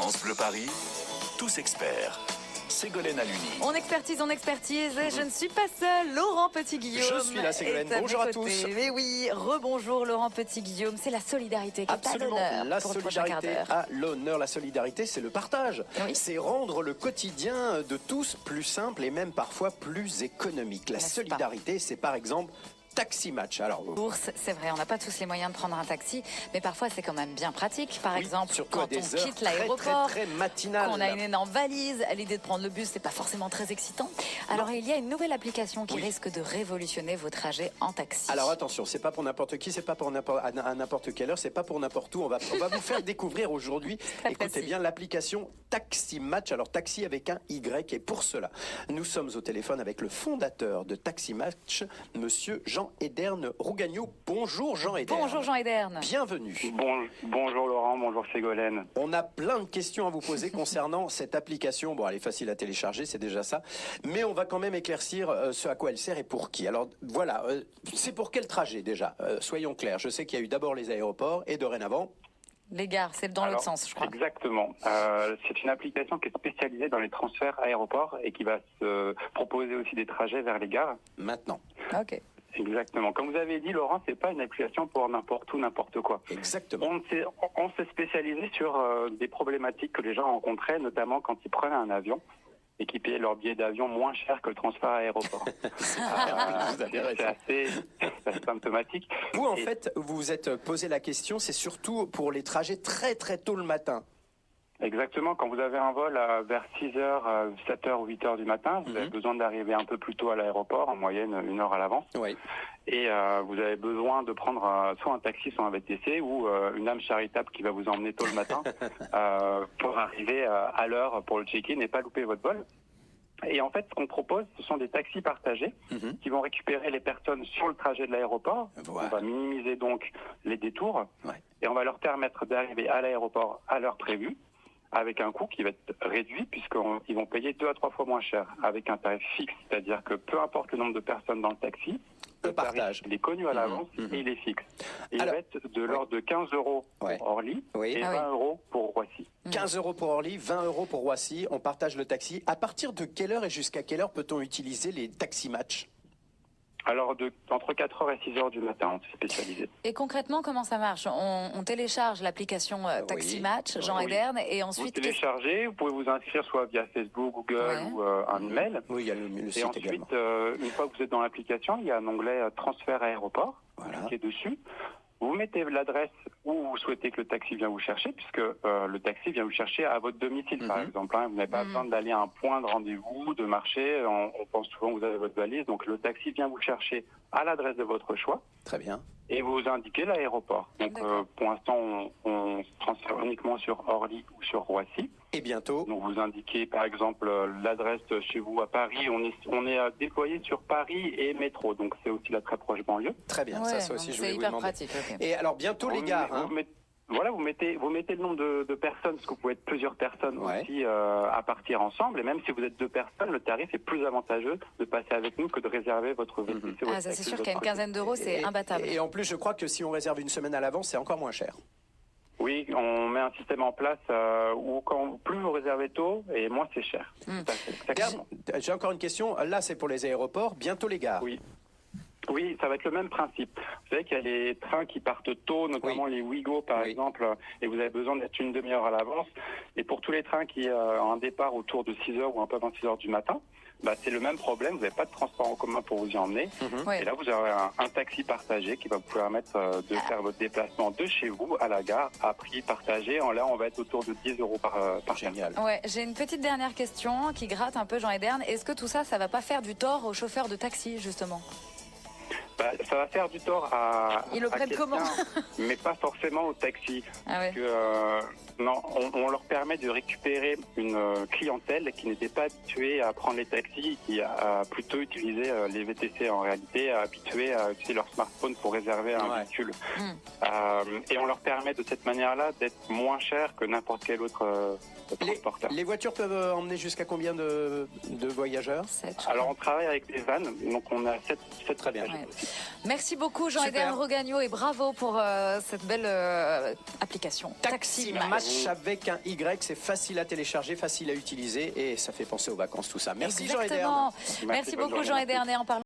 France Bleu Paris, tous experts. Ségolène Aluni. On expertise et je ne suis pas seule. Laurent Petit-Guillaume. Je suis là, Ségolène. Bonjour à tous. Mais oui, rebonjour Laurent Petit-Guillaume. C'est la solidarité qui est à l'honneur. La solidarité à l'honneur. La solidarité, c'est le partage. Oui. C'est rendre le quotidien de tous plus simple et même parfois plus économique. La solidarité, c'est par exemple Taxi Match. Alors, bourse, c'est vrai, on n'a pas tous les moyens de prendre un taxi, mais parfois c'est quand même bien pratique. Par exemple, quand on quitte l'aéroport, très matinales, qu'on a une énorme valise, l'idée de prendre le bus, c'est pas forcément très excitant. Alors il y a une nouvelle application qui risque de révolutionner vos trajets en taxi. Alors attention, c'est pas pour n'importe qui, c'est pas pour à n'importe quelle heure, c'est pas pour n'importe où. On va vous faire découvrir aujourd'hui, écoutez bien, l'application Taxi Match. Alors taxi avec un Y, et pour cela, nous sommes au téléphone avec le fondateur de Taxi Match, monsieur Jean-Ederne Rougagno. Bonjour Jean-Ederne. Bonjour Jean-Ederne. Bienvenue. Bonjour Laurent, bonjour Ségolène. On a plein de questions à vous poser concernant cette application. Bon, elle est facile à télécharger, c'est déjà ça. Mais on va quand même éclaircir ce à quoi elle sert et pour qui. Alors voilà, c'est pour quel trajet déjà? Soyons clairs, je sais qu'il y a eu d'abord les aéroports et dorénavant... Les gares, c'est dans l'autre sens, je crois. Exactement. C'est une application qui est spécialisée dans les transferts aéroports et qui va se proposer aussi des trajets vers les gares. Maintenant. Ok. Exactement. Comme vous avez dit, Laurent, c'est pas une application pour n'importe où, n'importe quoi. Exactement. On s'est spécialisé sur des problématiques que les gens rencontraient, notamment quand ils prenaient un avion et qui payaient leur billet d'avion moins cher que le transfert aéroport. C'est assez symptomatique. Vous, en fait, vous vous êtes posé la question, c'est surtout pour les trajets très très tôt le matin. Exactement, quand vous avez un vol vers 6h, 7h ou 8h du matin, vous avez besoin d'arriver un peu plus tôt à l'aéroport, en moyenne 1 heure à l'avance. Oui. Et vous avez besoin de prendre soit un taxi, soit un VTC, ou une âme charitable qui va vous emmener tôt le matin pour arriver à l'heure pour le check-in et pas louper votre vol. Et en fait, ce qu'on propose, ce sont des taxis partagés qui vont récupérer les personnes sur le trajet de l'aéroport. Voilà. On va minimiser donc les détours et on va leur permettre d'arriver à l'aéroport à l'heure prévue, avec un coût qui va être réduit puisqu'ils vont payer 2 à 3 fois moins cher, avec un tarif fixe, c'est-à-dire que peu importe le nombre de personnes dans le taxi, le partage, il est connu à l'avance et il est fixe. Et il va être de l'ordre de 15 € pour Orly et 20 € pour Roissy. 15 € pour Orly, 20 € pour Roissy, on partage le taxi. À partir de quelle heure et jusqu'à quelle heure peut-on utiliser les taxi match? Alors, entre 4h et 6h du matin, on s'est spécialisé. Et concrètement, comment ça marche? On télécharge l'application Taxi Match, Jean-Ederne, et ensuite... Vous téléchargez, vous pouvez vous inscrire soit via Facebook, Google ou un email. Oui, il y a le site ensuite, également. Une fois que vous êtes dans l'application, il y a un onglet transfert aéroport qui est dessus. Vous mettez l'adresse où vous souhaitez que le taxi vienne vous chercher, puisque le taxi vient vous chercher à votre domicile, par exemple. Vous n'avez pas besoin d'aller à un point de rendez-vous, de marcher. On pense souvent que vous avez votre valise. Donc, le taxi vient vous chercher à l'adresse de votre choix. Très bien. Et vous indiquez l'aéroport. Donc, pour l'instant, on se transfère uniquement sur Orly ou sur Roissy. Et bientôt. Donc, vous indiquez, par exemple, l'adresse chez vous à Paris. On est déployé sur Paris et métro. Donc, c'est aussi la très proche banlieue. Très bien. Ça aussi, je voulais vous demander. C'est hyper pratique. Et alors, bientôt les gares. Vous mettez le nombre de personnes, parce que vous pouvez être plusieurs personnes aussi à partir ensemble. Et même si vous êtes 2 personnes, le tarif est plus avantageux de passer avec nous que de réserver votre VTC. Ça c'est sûr qu'à une quinzaine d'euros, c'est imbattable. Et en plus, je crois que si on réserve une semaine à l'avance, c'est encore moins cher. Oui, on met un système en place où plus vous réservez tôt, et moins c'est cher. J'ai encore une question. Là, c'est pour les aéroports. Bientôt les gares. Oui, ça va être le même principe. Vous savez qu'il y a les trains qui partent tôt, notamment les Ouigo par exemple, et vous avez besoin d'être une demi-heure à l'avance. Et pour tous les trains qui ont un départ autour de 6h ou un peu avant 6h du matin, c'est le même problème, vous n'avez pas de transport en commun pour vous y emmener. Et là, vous aurez un taxi partagé qui va vous permettre de faire votre déplacement de chez vous à la gare à prix partagé. Là, on va être autour de 10 € par Génial. J'ai une petite dernière question qui gratte un peu Jean-Ederne. Est-ce que tout ça, ça va pas faire du tort aux chauffeurs de taxi, justement? Ça va faire du tort à comment mais pas forcément au taxi. On leur permet de récupérer une clientèle qui n'était pas habituée à prendre les taxis, qui a plutôt utilisé les VTC en réalité, habitué à utiliser leur smartphone pour réserver un véhicule. Et on leur permet de cette manière-là d'être moins cher que n'importe quel autre transporteur. Les voitures peuvent emmener jusqu'à combien de voyageurs? 7. Alors on travaille avec des vannes, donc on a 7 très bien. Merci beaucoup Jean-Ederne Rougagno et bravo pour cette belle application. Taxi Match. Match avec un Y, c'est facile à télécharger, facile à utiliser et ça fait penser aux vacances tout ça. Merci Jean Ederne. Exactement. Merci beaucoup Jean Ederne. Et en parlant